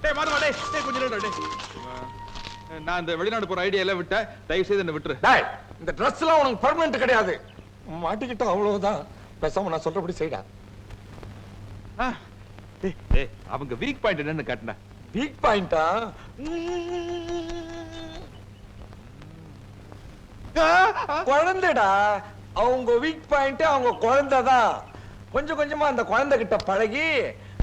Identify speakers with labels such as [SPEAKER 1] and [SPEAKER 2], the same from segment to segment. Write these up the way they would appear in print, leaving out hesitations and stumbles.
[SPEAKER 1] டேய் மாதவா டேய் கொஞ்சம் நில்லுடா டேய். நான் இந்த வெளிநாடு போற ஐடியா எல்லாம் விட்டேன். தயவு செய்து என்ன விட்டுரு.
[SPEAKER 2] டேய் இந்த Dress எல்லாம் உனக்கு பெர்மனன்ட் கிடையாது. மாட்டிக்கிட்ட அவ்வளவுதான். பேசாம நான் சொல்றபடி செய்டா.
[SPEAKER 1] டேய் அவங்க வீக் பாயிண்ட் என்னன்னு காட்டுடா.
[SPEAKER 2] வீக் பாயிண்டா? குழந்தைடா. அவங்க வீக் பாயிண்ட் அவங்க குழந்தைதான். கொஞ்சம் கொஞ்சமா அந்த குழந்தை கிட்ட பழகி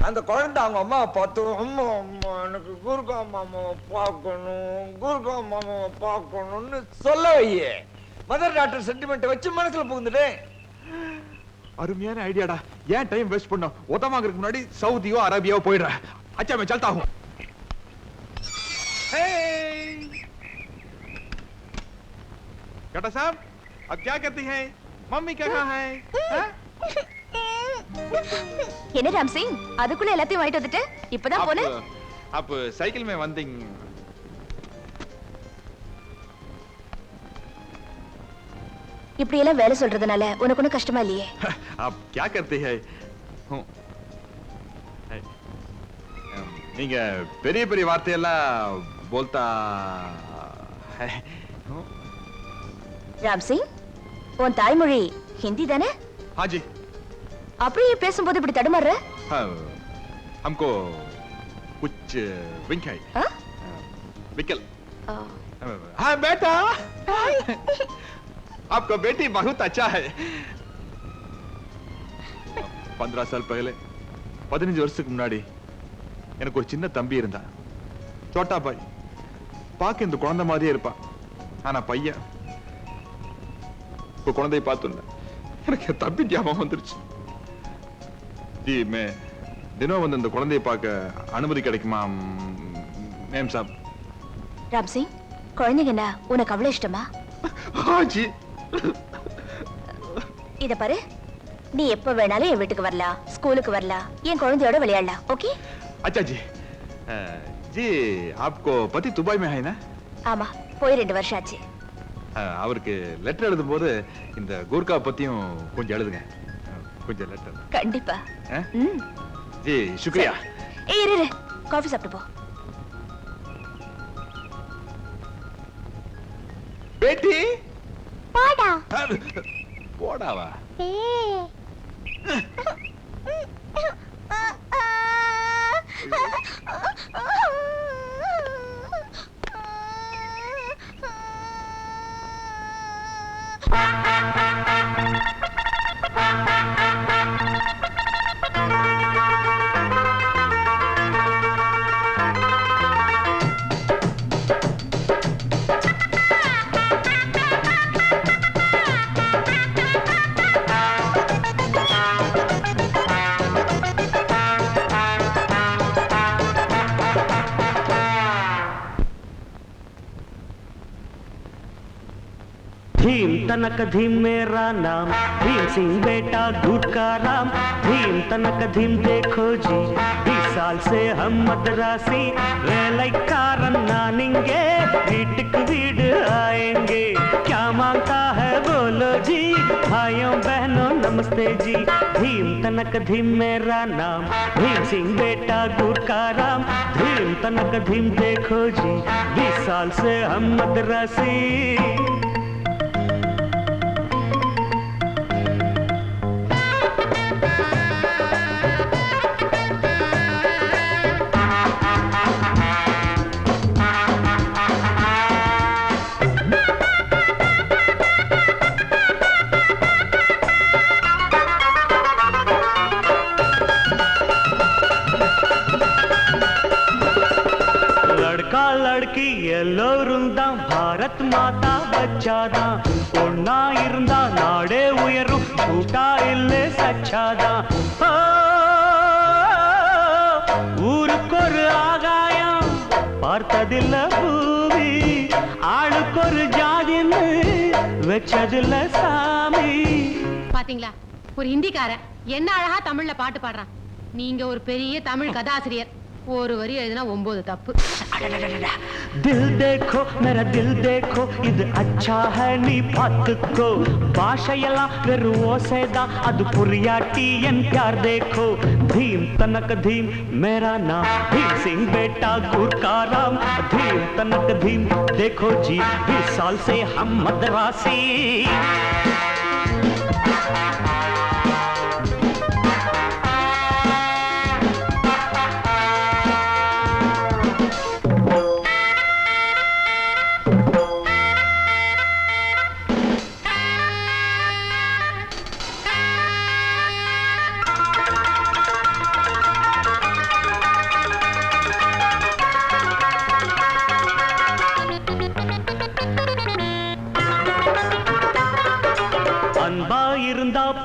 [SPEAKER 2] அந்த குழந்தை அவங்க அம்மாவை பார்த்து அம்மா அம்மா எனக்கு குருகா மாமாவை பார்க்கணும் குருகா மாமாவை பார்க்கணும்னு சொல்ல வையே. மதர் டாக்டர் சென்டிமெண்ட் வச்சு மனசுல புகுந்துட்டு.
[SPEAKER 1] அருமையான ஐடியாடா. ஏன் டைம் வேஸ்ட் பண்ணோம்? ஒத்தமாங்கிறதுக்கு முன்னாடி சவுதியோ அரேபியாவோ போயிடுற. अच्छा मैं चलता हूँ. काटा साहब अब क्या करती हैं? मम्मी कहाँ है?
[SPEAKER 3] என்ன ராம் சிங் அதுக்குள்ள எல்லாத்தையும் வாங்கிட்டு வந்துட்டு இப்பதான் போனே?
[SPEAKER 1] आप साइकिल में वंदिंग
[SPEAKER 3] இப்படி எல்லாம் வேலை சொல்றதுனால உனக்கு ஒன்றும் கஷ்டமா இல்லையே?
[SPEAKER 1] आप क्या करती है? நீங்க பெரிய பெரிய வார்த்தையெல்லாம் बोलता है.
[SPEAKER 3] ராம் சிங் உன் தாய்மொழி ஹிந்தி தானே?
[SPEAKER 1] हाँ जी.
[SPEAKER 3] அப்படியே பேசும்போது இப்படி தடுமாறுற?
[SPEAKER 1] हमको कुछ विंक है. विकल. हाँ बेटा. आपका बेटी बहुत अच्छा है. 15 साल पहले 15 வருஷத்துக்கு முன்னாடி எனக்கு ஒரு சின்ன தம்பி இருந்தா. சோட்டா பாய். பாக்க இந்த குழந்தை மாதிரியே இருப்பான். ஆனா பையன் இப்போ குழந்தையை பார்த்துள்ள எனக்கு தம்பி ஞாபகம் வந்துருச்சு. ஜி மே தினம் வந்து இந்த குழந்தையை பார்க்க அனுமதி கிடைக்குமா மேம் சாப்?
[SPEAKER 3] ராம் சிங் குழந்தைங்கன்னா உனக்கு அவ்வளவு இஷ்டமா?
[SPEAKER 1] ஜி
[SPEAKER 3] இத பாரு நீ எப்ப வேணாலும் என் வீட்டுக்கு வரலாம், ஸ்கூலுக்கு வரலாம், என் குழந்தையோட விளையாடலாம். ஓகே?
[SPEAKER 1] अच्छा जी. जी आपको पति दुबई में है ना?
[SPEAKER 3] ஆமா போய் 2 வருஷம் ஆச்சு.
[SPEAKER 1] அவருக்கு லெட்டர் எழுதும்போது இந்த கூர்கா பத்தியும் கொஞ்சம் எழுதுங்க. கொஞ்சம் லெட்டர்.
[SPEAKER 3] கண்டிப்பா.
[SPEAKER 1] जी शुक्रिया.
[SPEAKER 3] ஏய் இரு காபி சாப்பிட்டு போ.
[SPEAKER 1] बेटी
[SPEAKER 3] போடா.
[SPEAKER 1] போடாவா?
[SPEAKER 4] भीम तनक धीम मेरा नाम, भीम सिंह बेटा गुटका राम. भीम तनक धीम देखो जी, 20 साल से हम मद्रासी रेलैकारण नानिंगे वीटक वीड आएंगे. क्या मांगता है बोलो जी, भाइयों बहनों नमस्ते जी. भीम तनक धीम मेरा नाम, भीम सिंह बेटा गुटका राम. भीम तनक धीम देखो जी, 20 साल से हम मद्रासी. लड़की எல்லோரும் தான் பாரத் மாதா பச்சாதான். ஒன்னா இருந்தா நாடே உயரும், கூட்டா இல்லே சச்சாதான். ஊருக்கு ஒரு ஆகாயம் பார்த்ததில்ல பூமி, ஆளுக்கு ஒரு ஜாதின்னு வச்சதில்ல சாமி.
[SPEAKER 5] பாத்தீங்களா ஒரு ஹிந்திக்காரன் என்ன அழகா தமிழ்ல பாட்டு பாடுறான். நீங்க ஒரு பெரிய தமிழ் கதாசிரியர். ஒரு வரி எழுதினா 9 தப்பு.
[SPEAKER 4] दिल देखो मेरा दिल देखो இது अच्छा है நீ பாத்துக்கோ பாஷையெல்லாம் வெறும் ஓசைதான் அது புரியாட்டி என் प्यार देखो धीम तनक धीम मेरा नाम भीम सिंह बेटा गुरका राम धीम तनक धीम देखो जी 20 साल से हम मद्रासी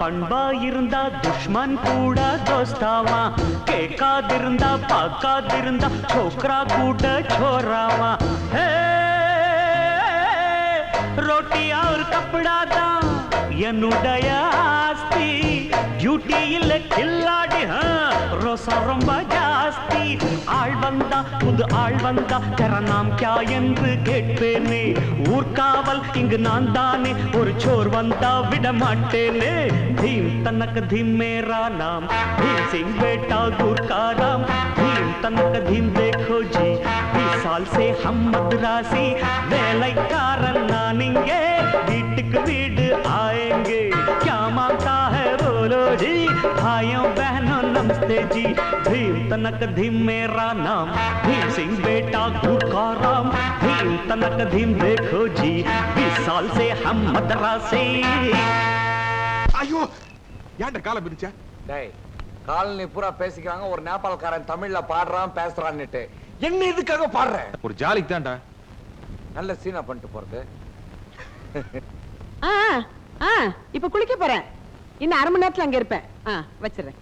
[SPEAKER 4] பண்பா இருந்தா துஷ்மன் கூட தோஸ்தாவா கேட்காதிருந்தா பார்க்காதிருந்தா छोकरा கூட छोरावा रोटी और कपड़ा தான் என்னுடைய ஆஸ்தி டியூட்டி இல்ல கில்லாடி ரோசா ரொம்ப ஜாஸ்தி ஆள் வந்தா புது ஆள் வந்தா கரநாம் கியா என்று கேட்பேனே ஊர்காவல் இங்கு நான் தானே ஒரு சோர் வந்தா விட மாட்டேனே धीम तनक धीम मेरा नाम भीम सिंह बेटा गुरका राम धीम तनक धीम देखो जी 20 साल से हम मद्रासी வேலைக்காரன் நான் இங்கே வீட்டுக்கு வீடு आएंगे क्या मांगता है बोलो जी भाइयों बहनों नमस्ते जी भीम तनक धीम मेरा नाम भीम सिंह बेटा गुरका राम भीम तनक धीम देखो जी 20 साल से हम मद्रासी
[SPEAKER 1] ஐயோ ஏன்டா காலை பிடிச்ச?
[SPEAKER 2] டேய் காலனி பூரா பேசிக்கிறாங்க ஒரு நேபாளக்காரன் தமிழ்ல பாடுறான் பேசுறான்னுட்டு என்ன இதுக்காக பாடுற?
[SPEAKER 1] ஒரு ஜாலிக்கு தான்டா.
[SPEAKER 2] நல்ல சீனா பண்ணிட்டு போறது.
[SPEAKER 5] இப்ப குளிக்க போறேன். இன்னும் 1/2 மணி நேரத்துல அங்க இருப்பேன். வச்சிடுறேன்.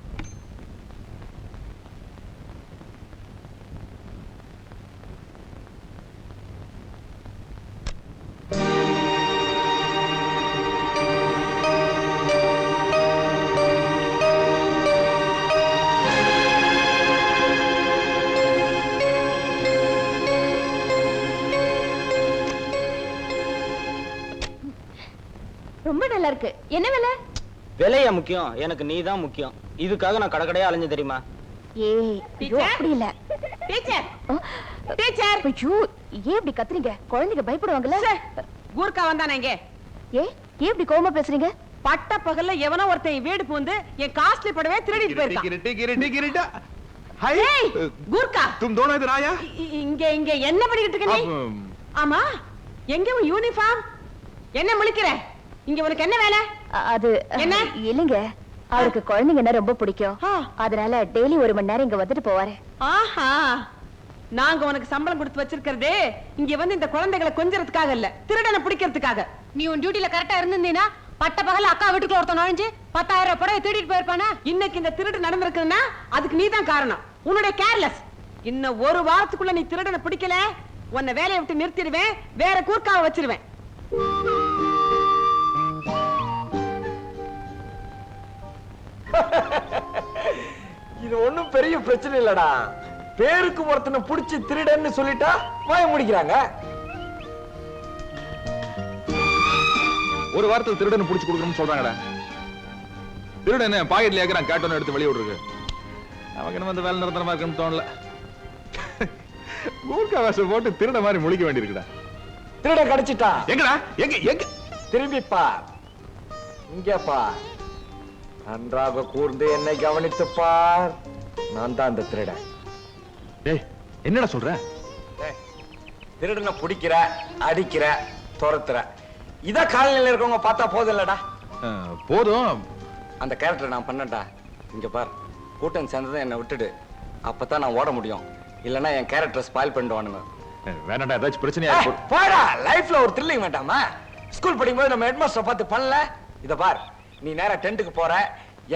[SPEAKER 3] ரொம்ப நல்லா இருக்கு. என்ன விலை?
[SPEAKER 6] விலையா முக்கியம்? எனக்கு நீதான் முக்கியம். இதுக்காக நான் கடக்கடையா அலைஞ்சு தெரியுமா?
[SPEAKER 3] அப்படி இல்ல.
[SPEAKER 5] டீச்சர் டீச்சர்
[SPEAKER 3] ஐயோ ஏன் இப்படி கத்துறீங்க? குழந்தைங்க பயப்படுவாங்கல்ல.
[SPEAKER 5] கூர்க்கா வந்தானே.
[SPEAKER 3] ஏன் இப்படி கோவமா பேசுறீங்க?
[SPEAKER 5] பட்ட பகல்ல எவனோ ஒருத்தன் வீடு பூந்து என் காஸ்ட்லி படவே திருடிட்டு போயிருக்கான். ஹேய் கூர்க்கா
[SPEAKER 1] तुम दोनों इधर आया?
[SPEAKER 5] இங்க இங்க என்ன பண்ணிட்டு இருக்க நீ? ஆமா எங்க உன் யூனிஃபார்ம்? என்ன முழிக்கிற? இங்க உனக்கு என்ன வேலை?
[SPEAKER 3] அது
[SPEAKER 5] என்ன?
[SPEAKER 3] இல்லங்க அவருக்கு குழந்தைங்கன்னா ரொம்ப பிடிக்கும். அதனால டெய்லி 1 மணி நேரம் இங்க வந்துட்டு போவாரு.
[SPEAKER 5] ஆஹா நாங்க உனக்கு சம்பளம் கொடுத்து வச்சிருக்கிறதே இங்க வந்து இந்த குழந்தைகளை கொஞ்சறதுக்காக இல்ல, திருடனை பிடிக்கிறதுக்காக. நீ உன் டியூட்டில கரெக்டா இருந்திருந்தீனா பட்ட பகல அக்கா வீட்டுக்குள்ள ஒருத்தன் நுழைஞ்சு 10,000 ரூபாய் புடவை திருடிட்டு போயிருப்பானா? இன்னைக்கு இந்த திருடு நடந்திருக்குன்னா அதுக்கு நீதான் காரணம். உன்னுடைய கேர்லெஸ். இன்னும் 1 வாரத்துக்குள்ள நீ திருடனை பிடிக்கல உன்னை வேலையை விட்டு நிறுத்திடுவேன், வேற கூர்க்காவை வச்சிருவேன்.
[SPEAKER 2] இது ஒண்ணும் பெரிய பிரச்சனை இல்லடா. பேருக்கு ஒருத்தனை புடிச்சு திருடன்னு சொல்லிட்டா வாய முடிக்கிறாங்க.
[SPEAKER 1] ஒரு வாரத்துல திருடனை புடிச்சு கொடுக்கணும்னு சொல்றாங்கடா. திருடன் பாக்கெட்ல ஏக்கறான், கேட்டோன்னு எடுத்து வெளிய விடுறது. அவங்க நம்ம அந்த வேலை நிரந்தரமா இருக்குன்னு தோணல. கூர்க்கா வேஷம் போட்டு திருட மாதிரி முழிக்க வேண்டியிருக்குடா.
[SPEAKER 2] திருட கிடைச்சிட்டா.
[SPEAKER 1] எங்கடா? எங்க எங்க?
[SPEAKER 2] திரும்பி பார், இங்க பார், நன்றாக கூர்ந்து என்னை கவனித்து பார். நான் தான் அந்த திருடன்.
[SPEAKER 1] டேய் என்னடா சொல்ற?
[SPEAKER 2] திருடனை பிடிக்கிற, அடிக்கிற, துரத்துற, இத காலநிலையில இருக்கவங்க பார்த்தா போதும் இல்லடா.
[SPEAKER 1] போதும்.
[SPEAKER 2] அந்த கேரக்டர் நான் பண்ணட்டா. இங்க பார், கூட்டம் சேர்ந்ததை என்னை விட்டுடு. அப்பதான் நான் ஓட முடியும். இல்லன்னா என் கேரக்டர் ஸ்பாயில் பண்ணிடுவானுங்க.
[SPEAKER 1] வேணாடா, ஏதாச்சும் பிரச்சனையா இருக்கும்.
[SPEAKER 2] போடா, லைஃப்ல ஒரு த்ரில்லிங் வேண்டாமா? ஸ்கூல் படிக்கும்போது நம்ம ஹெட்மாஸ்டர் பார்த்து பண்ணல. இத பார், நீ நேரா டென்ட்டுக்கு போற,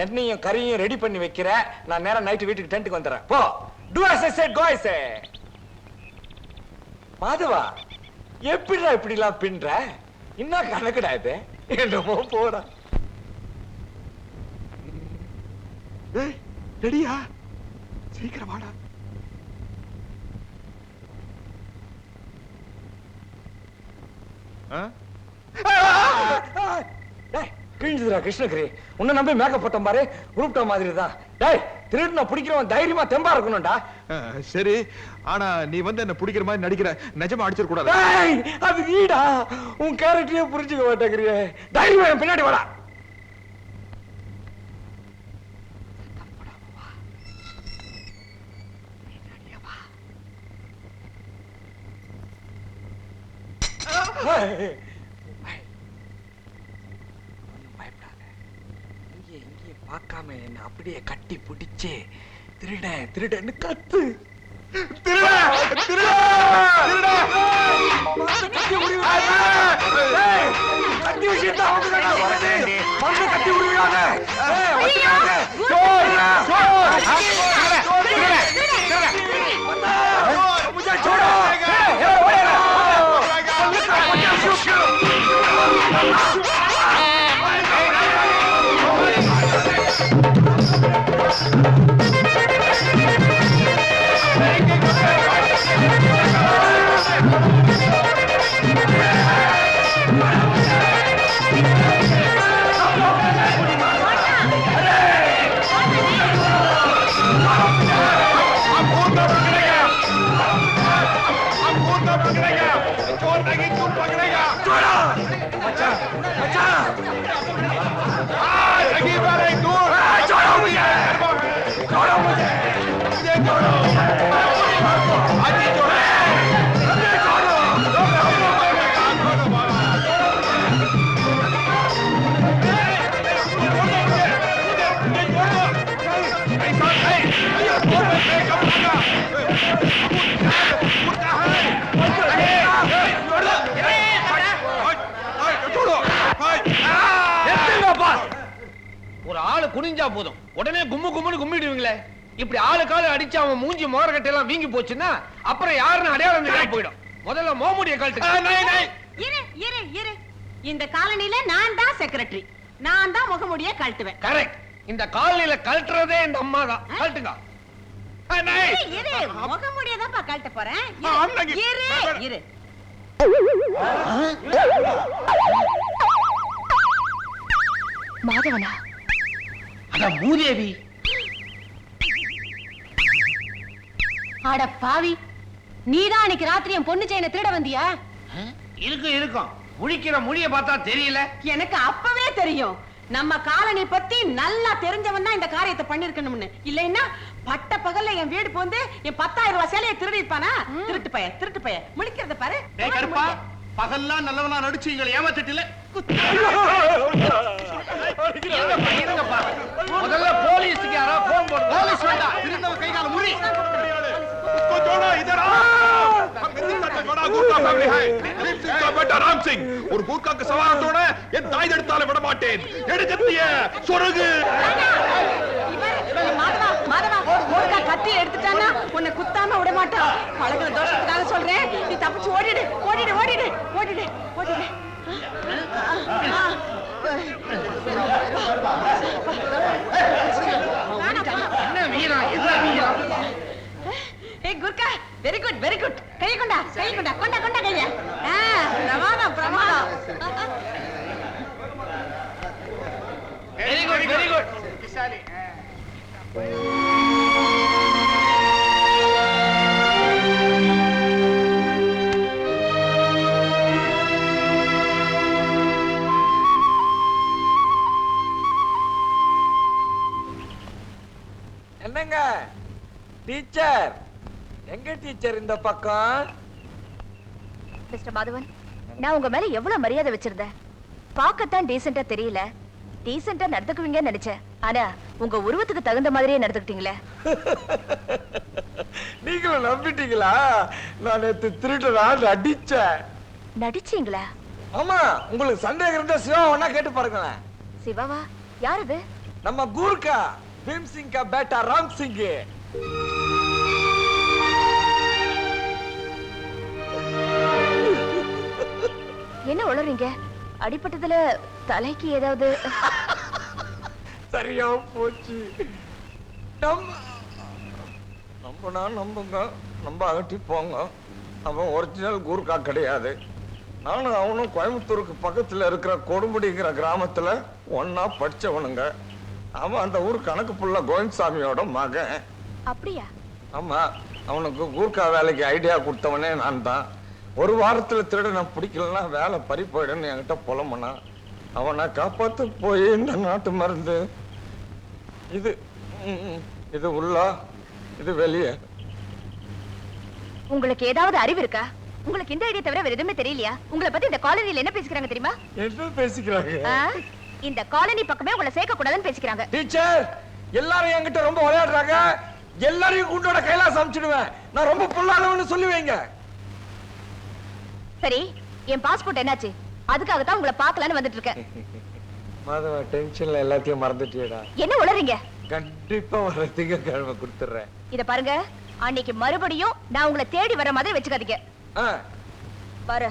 [SPEAKER 2] எண்ணெயும் கறியும் ரெடி பண்ணி வைக்கிற, நான் நேரா நைட் வீட்டுக்கு டென்ட்டுக்கு வந்துறேன். போ. Do as I said, go I say. மாதவா, எப்படிடா இப்படிலாம் பின்ற? என்ன கணக்குடா இது? என்னமோ போடா.
[SPEAKER 1] ஏய் ரெடியா? சீக்கிரம் வாடா.
[SPEAKER 2] கிழிஞ்சுதுடா கிருஷ்ணகிரி. உன்னை நம்பி மேக்கப் போட்ட பாரு, உருப்பிட்ட மாதிரி தான். டேய், திருடுன பிடிக்கிறவன் தைரியமா தெம்பா இருக்கணும்டா.
[SPEAKER 1] சரி, ஆனா நீ வந்து என்ன பிடிக்கிற மாதிரி நடிக்கிற, நிஜமா அடிச்சிட கூடாது.
[SPEAKER 2] டேய், அது நீடா. உன் கேரக்டரே புரிஞ்சுக்க மாட்டேங்கிறியே. தைரியமா என் பின்னாடி வாடா. பார்க்காம என்ன அப்படியே கட்டி பிடிச்சு திருடன்னு கத்து. கத்தி விஷயத்தை கட்டி விடுவாங்க.
[SPEAKER 7] ஒரு ஆளு குனிஞ்சா போதும் உடனே கும்மு கும்முன்னு கும்பிடுவீங்களே. இப்படி ஆளு கால அடிச்சு அவன் மூஞ்சி மோரகட்டை எல்லாம் வீங்கி போச்சுன்னா அப்புறம் யாருன்னு அடையாளம் தெரியாம போயிடும். முதல்ல மோமுடிய கழட்டு.
[SPEAKER 5] இந்த காலனில நான் தான் செக்ரட்டரி, நான் தான் முகமுடிய கழட்டுவேன்.
[SPEAKER 7] கரெக்ட். இந்த காலனில கழட்டுறதே இந்த அம்மா தான். கழட்டுங்க.
[SPEAKER 5] முகமுடிய தான் கழட்ட போறேன். இரு.
[SPEAKER 3] மாதவனா?
[SPEAKER 7] அட மூதேவி.
[SPEAKER 5] அட பாவி, நீதான் அன்னைக்கு ராத்திரி என் பொண்ணு செயினை திருட வந்தியா?
[SPEAKER 7] இருக்கும். முழிக்கிற மொழிய பார்த்தா தெரியல.
[SPEAKER 5] எனக்கு அப்பவே தெரியும். நம்ம காலனி பத்தி நல்லா தெரிஞ்சவன் தான் இந்த காரியத்தை பண்ணிருக்கணும்னு. இல்லைன்னா பட்ட பகல்ல என் வீடு போந்து என் 10,000 ரூபாய் சேலையை திருடி இருப்பானா? திருட்டு பைய முழிக்கிறத பாரு.
[SPEAKER 7] பகல்லாம் நல்லவனா நடிச்சு எங்களை ஏமாத்திட்டில. முதல்ல போலீஸுக்கு யாரா போன் போடு. போலீஸ் வேண்டாம், திருந்தவ கை கால முறி.
[SPEAKER 1] ஒரு கூர்க்காக்கு சவாரத்தோட என் தாய் எடுத்தால விட மாட்டேன். சொருகு
[SPEAKER 5] கத்தி எடுத்துட்டானா உன்னை குத்தாம விட மாட்டான். பழகுற தோஷத்துக்காக சொல்றேன், நீ தப்பிச்சு ஓடிடு.
[SPEAKER 7] என்ன வீரா, என்ன வீரா.
[SPEAKER 5] ஏய் குர்கா, வெரி குட். கை கொண்டா. கொண்டா கையா. பிரமாதம்.
[SPEAKER 7] Very good.
[SPEAKER 2] என்னங்க டீச்சர்? எங்க டீச்சர் இந்த பக்கம்?
[SPEAKER 3] மிஸ்டர் மாதவன், நான் உங்க மேல எவ்வளவு மரியாதை வச்சிருந்தேன். பார்க்கத்தான் டீசெண்டா தெரியல, டீசெண்டா நடந்துக்குவீங்கன்னு நினைச்சேன். ஆனா உங்க உருவத்துக்கு தகுந்த மாதிரியே நடந்துக்கிட்டீங்களே.
[SPEAKER 2] நீங்களும் நம்பிட்டீங்களா? நான் நேத்து திருடனா அடிச்சேன்.
[SPEAKER 3] நடிச்சீங்களா?
[SPEAKER 2] ஆமா, உங்களுக்கு சந்தேகம் இருந்தா சிவா ஒன்னா கேட்டு பாருங்களேன்.
[SPEAKER 3] சிவாவா? யார் அது?
[SPEAKER 2] நம்ம கூர்க்கா பீம் சிங் கா பேட்டா ராம் சிங்.
[SPEAKER 3] என்ன உளறீங்க? அடிபட்டதுல தலைக்கு ஏதாவது?
[SPEAKER 2] சரியா போச்சு. நம்புங்க, நம்ப அகட்டி போங்க. அவன் ஒரிஜினல் கூர்க்கா கிடையாது. நானும் அவனும் கோயம்புத்தூருக்கு பக்கத்துல இருக்கிற கொடுமுடிங்கிற கிராமத்துல ஒன்னா படிச்சவனுங்க. அவன் அந்த ஊர் கணக்கு புள்ள கோவிந்தசாமியோட மகன்.
[SPEAKER 3] அப்படியா?
[SPEAKER 2] ஆமா, அவனுக்கு கூர்க்கா வேலைக்கு ஐடியா கொடுத்தவனே நான் தான். ஒரு வாரத்துல திருடனை பிடிக்கலன்னா வேலை பறி போயிடுன்னு என்கிட்ட புலம்புனான். அவனை காப்பாத்து போய் இந்த நாட்டு மருந்து இது இது உள்ள இது வெளியே.
[SPEAKER 3] உங்களுக்கு ஏதாவது அறிவு இருக்கா? உங்களுக்கு இந்த ஐடியா தவிர வேற எதுவுமே தெரியலையா? உங்களை பத்தி இந்த காலனில என்ன பேசிக்கிறாங்க தெரியுமா?
[SPEAKER 2] என்ன பேசிக்கிறாங்க?
[SPEAKER 3] இந்த காலனி பக்கமே உங்களை சேர்க்க கூடாதுன்னு பேசிக்கிறாங்க.
[SPEAKER 2] டீச்சர், எல்லாரும் என்கிட்ட ரொம்ப விளையாடுறாங்க. எல்லாரையும் கூட்டோட கைலாசம் அனுப்பிச்சிடுவேன். நான் ரொம்ப புல்லானவன்னு சொல்லுவீங்க.
[SPEAKER 3] சரி, என் பாஸ்போர்ட் என்னாச்சு? அதுக்காக தான் உங்களை பார்க்கலான்னு வந்துட்டு இருக்கேன்.
[SPEAKER 2] மாதவ, டென்ஷன்ல எல்லாத்தையும் மறந்துட்டியடா.
[SPEAKER 3] என்ன உளறீங்க?
[SPEAKER 2] கண்டிப்பா வர திங்கட்கிழமை கொடுத்துறேன்.
[SPEAKER 3] இத பாருங்க, அன்னைக்கு மறுபடியும் நான் உங்களை தேடி வர மாதிரி வச்சுக்காதீங்க. பாரு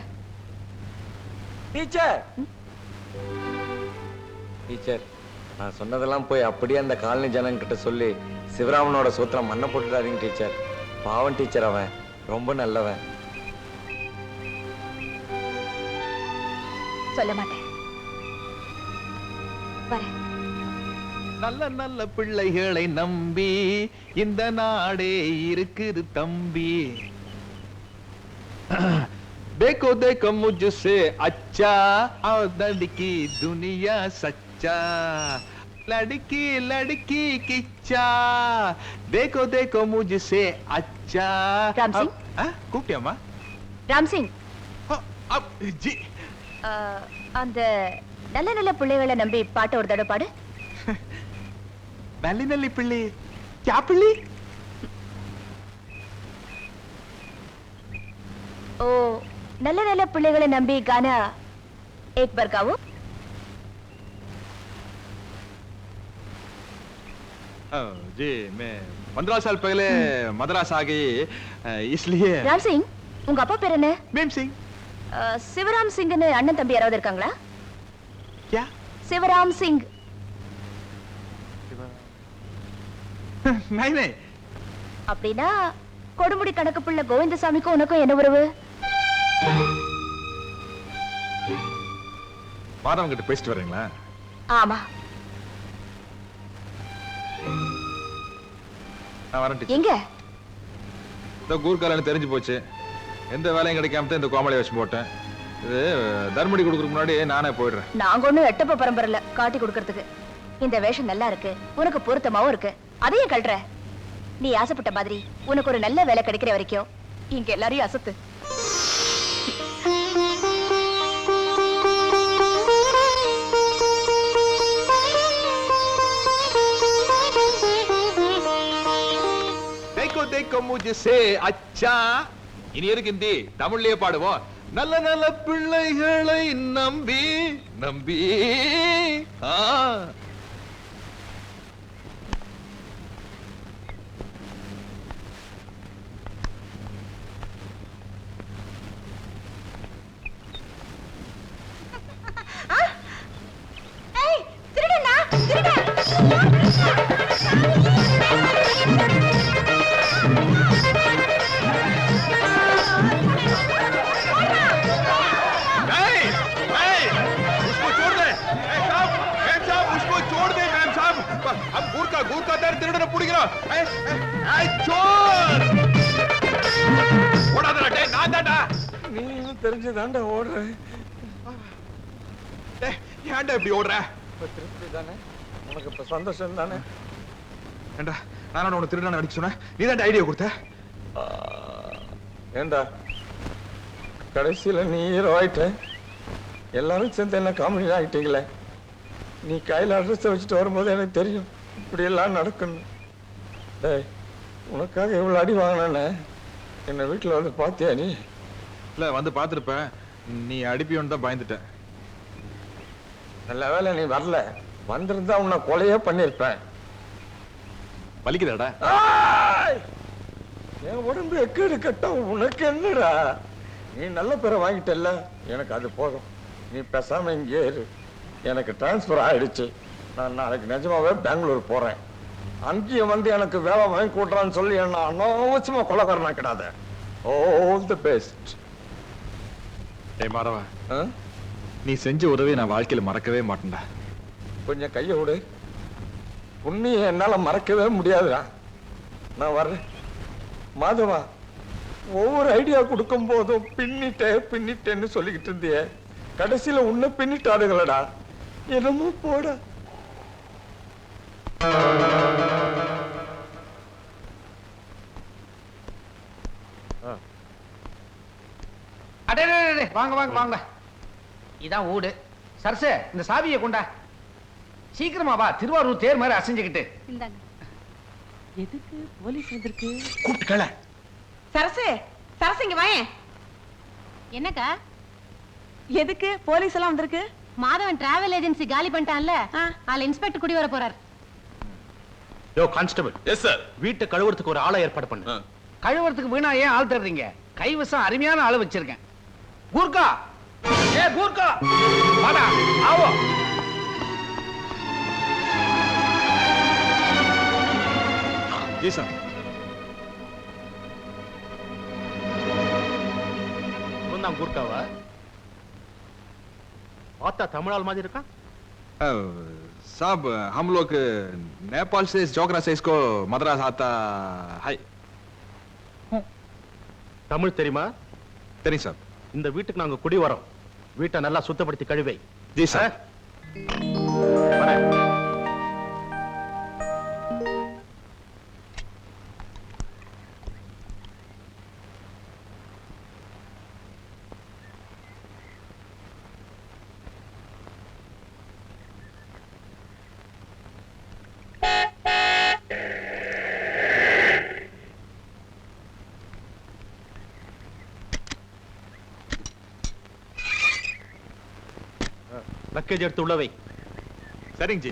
[SPEAKER 2] டீச்சர், டீச்சர், நான் சொன்னதெல்லாம் போய் அப்படியே அந்த காலனி ஜனங்க கிட்ட சொல்லி சிவராமனோட சூத்திரம் மண்ணை போட்டுடாதீங்க டீச்சர். பாவன் டீச்சர், அவன் ரொம்ப நல்லவன்.
[SPEAKER 3] சொல்ல மாட்டேன். வரேன்.
[SPEAKER 1] நல்ல நல்ல பிள்ளைகளை நம்பி இந்த நாடே இருக்குது தம்பி. देखो देखो मुझसे अच्छा और लड़की दुनिया सच्चा लड़की लड़की किच्चा देखो देखो मुझसे अच्छा.
[SPEAKER 3] राम सिंह?
[SPEAKER 1] கூப்பிட்டியாமா?
[SPEAKER 3] ராம் சிங்,
[SPEAKER 1] ஜி,
[SPEAKER 3] அந்த நல்ல நல்ல பிள்ளைகளை நம்பி பாட்டு ஒரு தடவை பாடு.
[SPEAKER 1] நல்லி நல்லி பிள்ளை क्या பிள்ளை?
[SPEAKER 3] ओ நல்ல நல்ல பிள்ளைகளை நம்பி गाना एक बार गाओ.
[SPEAKER 1] जी मैं 15 साल पहले मद्रास आ गई इसलिए.
[SPEAKER 3] ராம் சிங், உங்க அப்பா பேர் என்ன?
[SPEAKER 1] மேம் சிங்.
[SPEAKER 3] சிவராம் சிங்னு அண்ணன் தம்பி யாராவது இருக்காங்களா?
[SPEAKER 1] क्या?
[SPEAKER 3] சிவராம் சிங்.
[SPEAKER 1] नहीं नहीं.
[SPEAKER 3] அப்படின்னா கொடுமுடி கணக்கு புள்ள கோவிந்தசாமிக்கும் உனக்கும் என்ன உறவு?
[SPEAKER 1] மாதவன் கிட்ட பேசிட்டு வரீங்களா?
[SPEAKER 3] ஆமா.
[SPEAKER 1] நான் வரேன் டீச்சர்.
[SPEAKER 3] எங்க?
[SPEAKER 1] இந்த கூர்காலன்னு தெரிஞ்சு போச்சு. எந்த வேலையும் கிடைக்காம தான் இந்த கோமலை வச்சு போட்டேன். இது தர்மடி கொடுக்கறதுக்கு முன்னாடி நானே போயிடுறேன்.
[SPEAKER 3] நாங்க ஒண்ணும் எட்டப்ப பரம்பரையில காட்டி கொடுக்கறதுக்கு. இந்த வேஷம் நல்லா இருக்கு, உனக்கு பொருத்தமாவும் இருக்கு. அதையும் கல்ற. நீ ஆசைப்பட்ட மாதிரி உனக்கு ஒரு நல்ல வேலை கிடைக்கிற வரைக்கும் இங்க எல்லாரையும் அசத்து.
[SPEAKER 1] देखो देखो मुझसे अच्छा. இனி எதுக்கு ஹிந்தி? தமிழ்லயே பாடுவோம். நல்ல நல்ல பிள்ளைகளை நம்பி நம்பி.
[SPEAKER 2] தெரிஞ்சுதாண்டா ஓடுறேன்.
[SPEAKER 1] ஏன்டா இப்படி ஓடுற?
[SPEAKER 2] திருப்தி தானே உனக்கு? இப்ப சந்தோஷம் தானே?
[SPEAKER 1] ஏண்டா நான் உனக்கு திருடான அடிக்க சொன்னேன், நீ தான் ஐடியா கொடுத்த.
[SPEAKER 2] ஏண்டா கடைசியில நீ ஹீரோ ஆயிட்ட. எல்லாரும் சேர்ந்து என்ன காமெடி ஆயிட்டீங்களே. நீ கையில அட்ரஸ் வச்சுட்டு வரும்போது எனக்கு தெரியும் இப்படி எல்லாம் நடக்கணும். டேய், உனக்காக எவ்வளவு அடி வாங்கினேன்னு என்ன வீட்டுல வந்து பாத்தியா நீ?
[SPEAKER 1] இல்ல, வந்து பாத்துருப்ப. நீ அடிப்பியோன்னு தான் பயந்துட்டேன்.
[SPEAKER 2] நல்ல வேலை நீ வரல. வந்திருந்தா உன்னை கொலையே பண்ணிருப்பேன்.
[SPEAKER 1] வலிக்குதாடா?
[SPEAKER 2] என் உடம்பு எக்கேடு கட்ட உனக்கு என்னடா? நீ நல்ல பேரை வாங்கிட்டல்ல, எனக்கு அது போதும். நீ பேசாம இங்கே இரு. எனக்கு டிரான்ஸ்பர் ஆயிடுச்சு. நான் நாளைக்கு நிஜமாவே பெங்களூர் போறேன். அங்கேயும் வந்து எனக்கு வேலை வாங்கி கொடுறான்னு சொல்லி என்ன அனாவசியமா கொலைக்காரனா கிடாத. All the best.
[SPEAKER 1] டேய் மாதவா,
[SPEAKER 2] ஆ?
[SPEAKER 1] நீ செஞ்ச உதவியை நான் வாழ்க்கையில மறக்கவே மாட்டேன்டா.
[SPEAKER 2] கொஞ்சம் கையை விடு. உன்னையும் என்னால மறக்கவே முடியாதுடா. நான் வர்றேன். மாதவா, ஒவ்வொரு ஐடியா கொடுக்கும் போதும் பின்னிட்டேன்னு சொல்லிக்கிட்டு இருந்தியே, கடைசியில உன்னை பின்னிட்டாருங்களடா. என்னமோ போட.
[SPEAKER 7] அடே வாங்க வாங்க வாங்க. இதான் வீடு. சரசு, இந்த சாவியை கொண்டா. சீக்கிரமா வா, திருவாரூர் தேர் மாதிரி அசைஞ்சுக்கிட்டு.
[SPEAKER 5] இந்தாங்க. எதுக்கு போலீஸ் வந்திருக்கு?
[SPEAKER 7] கூப்பிட்டுக்கல.
[SPEAKER 5] சரசு, சரசு இங்க வாயேன்.
[SPEAKER 3] என்னக்கா?
[SPEAKER 5] எதுக்கு போலீஸ் எல்லாம் வந்திருக்கு?
[SPEAKER 3] மாதவன் டிராவல் ஏஜென்சி காலி பண்ணிட்டான்ல, ஆள் இன்ஸ்பெக்டர் குடி வர போறார்.
[SPEAKER 8] யோ கான்ஸ்டபிள்.
[SPEAKER 2] Yes sir.
[SPEAKER 8] வீட்டை கழுவுறதுக்கு ஒரு ஆளை ஏற்பாடு பண்ணு.
[SPEAKER 7] கழுவுறதுக்கு வீணா ஏன் ஆள் தர்றீங்க? கைவசம் அருமையான ஆளு வச்சிருக்கேன். கூர்க்கா, ஏ கூர்க்கா, வாடா, ஆவோ.
[SPEAKER 1] G sir.
[SPEAKER 8] நான் கூர்க்காவா? பார்த்தா தமிழால் மாதிரி இருக்கா?
[SPEAKER 1] साहब, हम लोग नेपाल से जोगरा से इसको मद्रास आता है.
[SPEAKER 8] தமிழ் தெரியுமா?
[SPEAKER 1] தெரியும் சார்.
[SPEAKER 8] இந்த வீட்டுக்கு நாங்க குடி வரோம். வீட்டை நல்லா சுத்தப்படுத்தி கழுவை.
[SPEAKER 1] ஜி சார்.
[SPEAKER 8] வரேன். லக்கேஜ் எடுத்து உள்ளவை.
[SPEAKER 1] சரிங்க ஜி.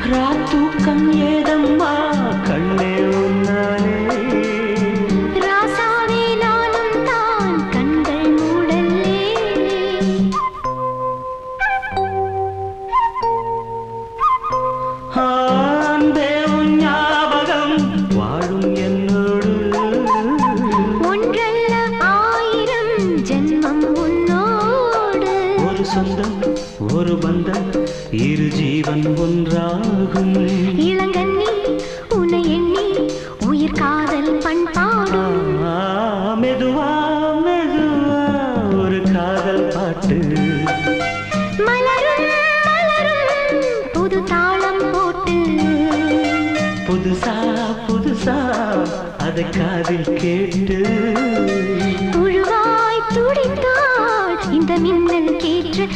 [SPEAKER 4] ராத்தூக்கம் ஏதம்மா கண்ணே உன்னாலே
[SPEAKER 9] ராசாவே நானும் தான் கண்கள் மூடல்லே
[SPEAKER 4] அன்பே உன் ஞாபகம் வாழும் என்னோடு
[SPEAKER 9] ஒன்றல்ல ஆயிரம் ஜென்மம் உன்னோடு
[SPEAKER 4] ஒரு சொந்தம் ஒரு பந்தம் இரு ஜீவன் ஒன்றாகும்
[SPEAKER 9] இளங்கண்ணி உன்னை எண்ணி உயிர் காதல் பண்பாடும்
[SPEAKER 4] மெதுவா மெதுவா ஒரு காதல் பாட்டு
[SPEAKER 9] மலரும் மலரும் புது தாளம் போட்டு
[SPEAKER 4] புதுசா புதுசா அதை காதில் கேட்டு
[SPEAKER 9] புழுவாய் துடித்தாள் இந்த மின்னல் கேற்று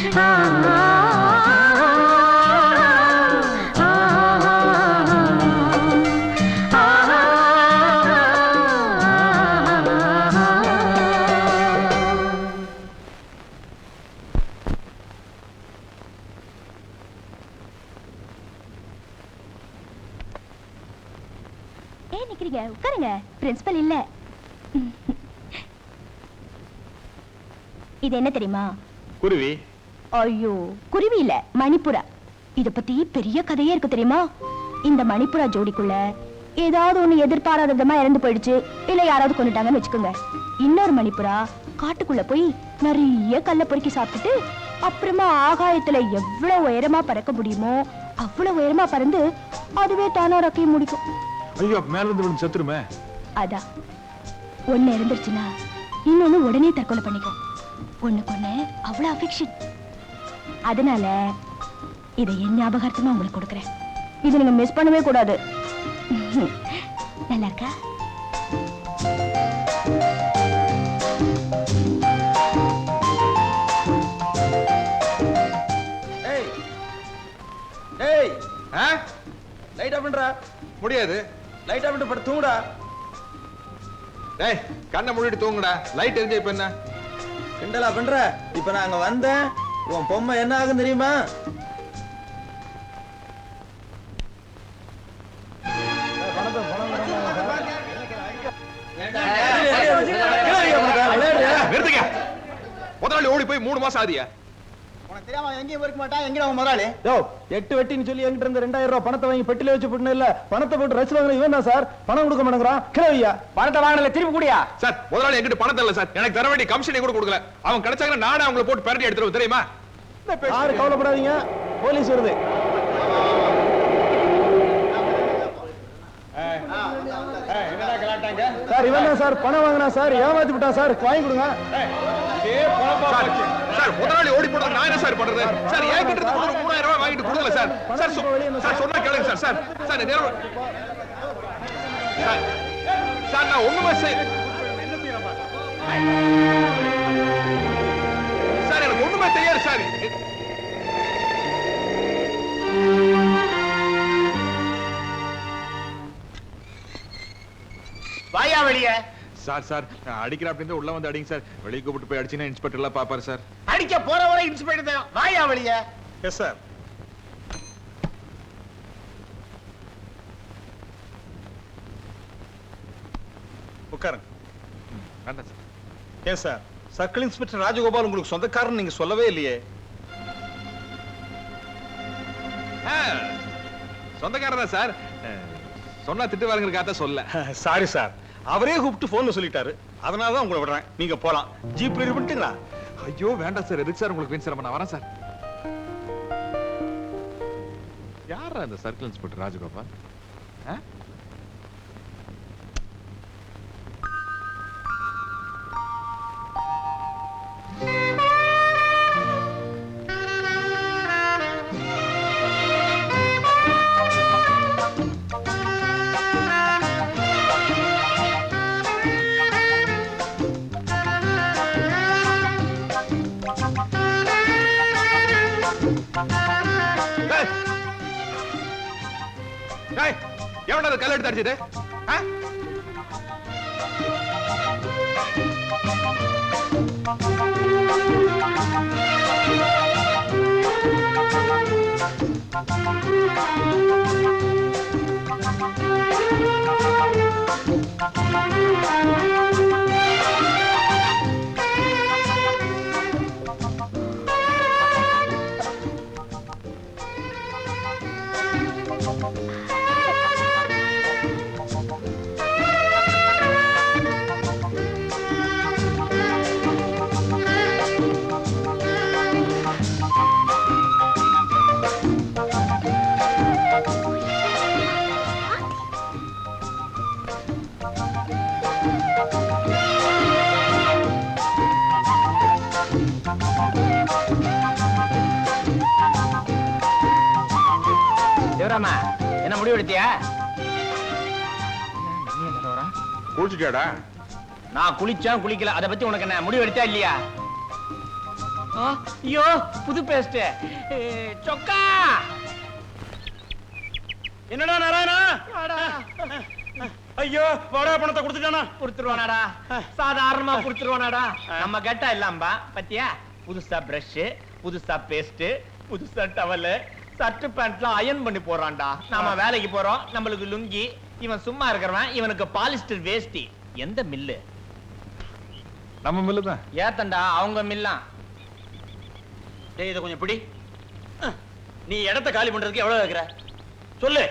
[SPEAKER 3] ஏன் நிக்கிறீங்க? உட்காருங்க. பிரின்சிபல் இல்ல. இது என்ன தெரியுமா?
[SPEAKER 1] குருவி.
[SPEAKER 3] ஐயோ, குருவி இல்ல, மணிப்புறா. இத பத்தி பெரிய கதையே இருக்கு தெரியுமா? இந்த மணிப்புறா ஜோடிக்குள்ள ஏதாவது ஒண்ணு எதிர்பாராத விதமா இறந்து போயிடுச்சு, இல்ல யாராவது கொண்டுட்டாங்கன்னு வச்சுக்கோங்க. இன்னொரு மணிப்புறா காட்டுக்குள்ள போய் நிறைய கல்ல பொறுக்கி சாப்பிட்டுட்டு அப்புறமா ஆகாயத்துல எவ்வளவு உயரமா பறக்க முடியுமோ அவ்வளவு உயரமா பறந்து அதுவே தானா ரக்கையை முடிக்கும்.
[SPEAKER 1] ஐயோ, மேல இருந்து விழுந்து செத்துருமே.
[SPEAKER 3] அதான் ஒண்ணு இருந்துருச்சுன்னா இன்னொன்னு உடனே தற்கொலை பண்ணிக்கும். ஒண்ணுக்கு அவ்வளவு அஃபெக்ஷன். அதனால இதை என் ஞாபகார்த்தமா உங்களுக்கு கொடுக்குறேன். இது நீங்க மிஸ் பண்ணவே கூடாது. நல்லா இருக்கா?
[SPEAKER 2] லைட் ஆஃப் பண்றா.
[SPEAKER 1] முடியாது.
[SPEAKER 2] லைட் ஆஃப் பண்ணிட்டு படுத்து தூங்குடா.
[SPEAKER 1] டேய், கண்ணை மூடிட்டு தூங்குடா. லைட் எரிஞ்சா இப்ப என்ன?
[SPEAKER 2] கிண்டலா பண்ற? இப்ப நான் அங்க வந்தேன், உன் பொம்மை என்ன ஆகும் தெரியுமா?
[SPEAKER 1] நிறுத்துங்க. முதலாளி ஓடி போய் 3 மாசம் ஆதியா?
[SPEAKER 2] எட்டு வெட்டின்னு சொல்லி என்கிட்ட இருந்து 2000 ரூபாய் பணத்தை வாங்கி பெட்டில வச்சு போட்டு இல்ல பணத்தை போட்டு ரசீது வாங்குற இவன் தான் சார். பணம் கொடுக்க மாட்டேங்கிறான். கிளவியா பணத்தை வாங்கல, திருப்பி கூடியா
[SPEAKER 1] சார்? முதலாளி என்கிட்ட பணத்தை இல்ல சார். எனக்கு தர வேண்டிய கமிஷனை கூட கொடுக்கல. அவன் கிடைச்சாங்கன்னா நானே அவங்களை போட்டு பெரட்டி எடுத்துருவேன் தெரியுமா?
[SPEAKER 2] யாரு கவலைப்படாதீங்க, போலீஸ் வருது. சார் இவன் தான் சார் பணம் வாங்கினா சார், ஏமாத்தி விட்டான் சார். வாங்கி கொடுங்க
[SPEAKER 1] சார். முதலாளி ஓடி போடுறது நான் என்ன சார் பண்றது? சார் என்கிட்ட இருந்து 3000 ரூபாய் வாங்கிட்டு கொடுக்கல சார். சார் சார் சொன்னா கேளுங்க சார். சார் சார் நேரம் சார் நான் ஒண்ணுமே சார் எனக்கு ஒண்ணுமே தெரியாது சார்.
[SPEAKER 7] வாயா வெளிய.
[SPEAKER 1] சார் சார் அடிக்கிற அப்படின்னு உள்ள வந்து அடிங்க சார். வெளியே கூப்பிட்டு போய் அடிச்சுன்னா இன்ஸ்பெக்டர் எல்லாம் பாப்பாரு சார்.
[SPEAKER 7] அடிக்க போற வரை இன்ஸ்பெக்டர் தான். வாயா வெளிய.
[SPEAKER 1] Yes sir.
[SPEAKER 10] உட்காருங்க.
[SPEAKER 1] வேண்டாம் சார்.
[SPEAKER 10] ஏன் சார், சர்க்கிள் இன்ஸ்பெக்டர் ராஜகோபால் உங்களுக்கு சொந்தக்காரன் நீங்க சொல்லவே இல்லையே?
[SPEAKER 1] சொந்தக்காரர் தான் சார். சொன்னா திட்டு வாருங்கிறதுக்காக சொல்ல.
[SPEAKER 10] சாரி சார், அவரே கூப்பிட்டு போன்ல சொல்லிட்டாரு. அதனால தான் உங்களை விடுறேன். நீங்க போலாம். ஜீப்ல ரெடி பண்ணிட்டீங்களா?
[SPEAKER 1] ஐயோ வேண்டாம் சார். எதுக்கு சார் உங்களுக்கு வீண் சிரமம்? நான் வரேன் சார். யாரா அந்த சர்க்கிள் இன்ஸ்பெக்டர் ராஜகோபால்? எவனா கல் எடுத்து அடிச்சது?
[SPEAKER 6] சிவராமா என்ன முடிவு எடுத்தியா?
[SPEAKER 1] குளிச்சுட்டியாடா?
[SPEAKER 6] நான் குளிச்சேன் குளிக்கல அதை பத்தி உனக்கு என்ன முடிவு எடுத்தா இல்லையா? ஐயோ புது பேஸ்ட் சொக்கா.
[SPEAKER 10] என்னடா நாராயணா? ஐயோ வாடா பணத்தை கொடுத்துட்டானா?
[SPEAKER 6] குடுத்துருவானாடா, சாதாரணமா குடுத்துருவானாடா. நம்ம கேட்டா இல்லாம்பா பத்தியா? புதுசா பிரஷ், புதுசா பேஸ்ட், புதுசா டவல், சட்டு பேண்ட்லாம் அயன் பண்ணி போறான்டா. நாம வேலைக்கு போறோம், நம்மளுக்கு லுங்கி. இவன் சும்மா இருக்கிறவன், இவனுக்கு பாலிஸ்டர் வேஷ்டி. எந்த மில்லு?
[SPEAKER 1] நம்ம மில்லு தான்.
[SPEAKER 6] ஏத்தண்டா அவங்க மில்லாம்.
[SPEAKER 10] டேய் இத கொஞ்சம் பிடி. நீ இடத்தை காலி பண்றதுக்கு எவ்வளவு வைக்கிற சொல்லு.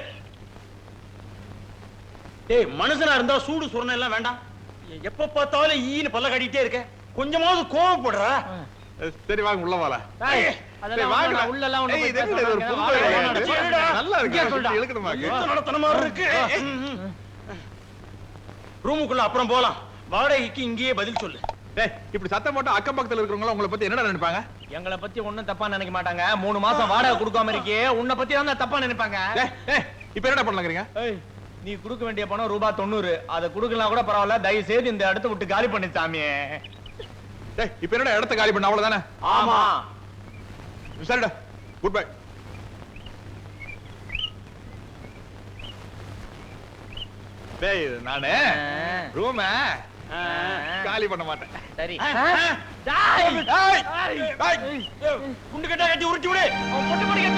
[SPEAKER 10] டேய் மனுஷனா இருந்தா சூடு சுரணை எல்லாம் வேண்டாம். எப்ப பார்த்தாலும் ஈன்னு பல்ல கடிட்டே இருக்க. கொஞ்சமாவது கோவப்படுற.
[SPEAKER 1] சரி வாங்க உள்ள வாடா.
[SPEAKER 6] அதெல்லாம் உள்ள எல்லாம் ஒண்ணு போய்
[SPEAKER 1] நல்லா இருக்கு. இழுக்கணுமா?
[SPEAKER 10] நடத்தன மாதிரி இருக்கு. ரூமுக்குள்ள அப்புறம் போலாம். வாடகைக்கு இங்கேயே பதில் சொல்லு.
[SPEAKER 1] டேய் இப்படி சத்தம் போட்டு அக்கம் பக்கத்துல இருக்கிறவங்க உங்களை பத்தி என்னடா நினைப்பாங்க?
[SPEAKER 6] எங்களை பத்தி ஒண்ணும் தப்பா நினைக்க மாட்டாங்க. 3 மாசம் வாடகை கொடுக்காம இருக்கே, உன்னை பத்தி தான் தப்பா நினைப்பாங்க.
[SPEAKER 1] டேய் இப்போ என்னடா பண்ணலாம்ங்கறீங்க?
[SPEAKER 6] நீ கொடுக்க வேண்டிய பணம் ₹90. அதை கொடுக்கலாம் கூட பரவாயில்ல, தயவு செய்து இந்த இடத்தை விட்டு காலி பண்ணி சாமி.
[SPEAKER 1] டேய் இப்போ என்னடா இடத்தை காலி பண்ண அவ்வளவுதானே?
[SPEAKER 6] ஆமா
[SPEAKER 1] சரிடா, குட் பை. டேய் நானே ரூம காலி பண்ண மாட்டேன்.
[SPEAKER 6] சரி
[SPEAKER 10] குண்டு கட்டா கட்டி உருட்டி விடு.
[SPEAKER 6] பொட்டு படிக்க